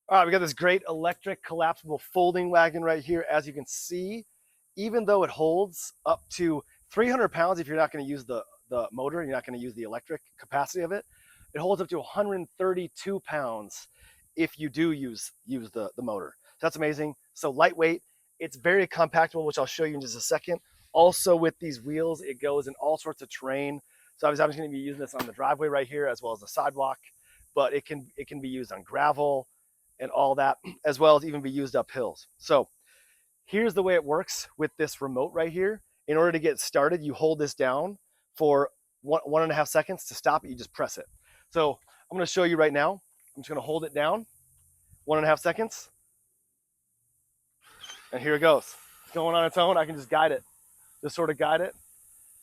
All right, we got this great electric collapsible folding wagon right here. As you can see, even though it holds up to 300 pounds, if you're not going to use the motor, you're not going to use the electric capacity of it, it holds up to 132 pounds if you do use the motor. So that's amazing. So lightweight, it's very compactable, which I'll show you in just a second. Also with these wheels, it goes in all sorts of terrain. So obviously I'm just going to be using this on the driveway right here as well as the sidewalk, but it can be used on gravel and all that, as well as even be used up hills. So here's the way it works with this remote right here. In order to get started, you hold this down for 1.5 seconds. To stop it, you just press it. So I'm going to show you right now. I'm just going to hold it down 1.5 seconds, and here it goes. It's going on its own. I can just guide it, just sort of guide it.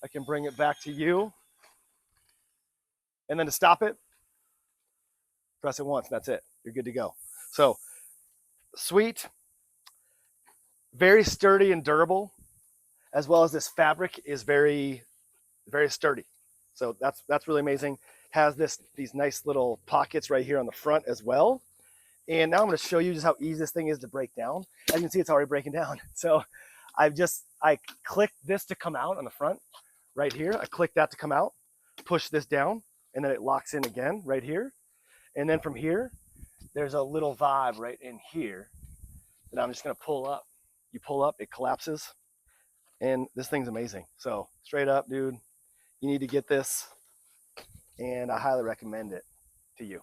I can bring it back to you, and then to stop it, press it once. That's it. You're good to go. So sweet, very sturdy and durable, as well as this fabric is very, very sturdy. So that's really amazing. Has these nice little pockets right here on the front as well. And now I'm going to show you just how easy this thing is to break down. As you can see, it's already breaking down. So I clicked this to come out on the front right here. I click that to come out, push this down, and then it locks in again right here. And then from here, there's a little valve right in here that I'm just going to pull up. You pull up, it collapses, and this thing's amazing. So straight up, dude, you need to get this, and I highly recommend it to you.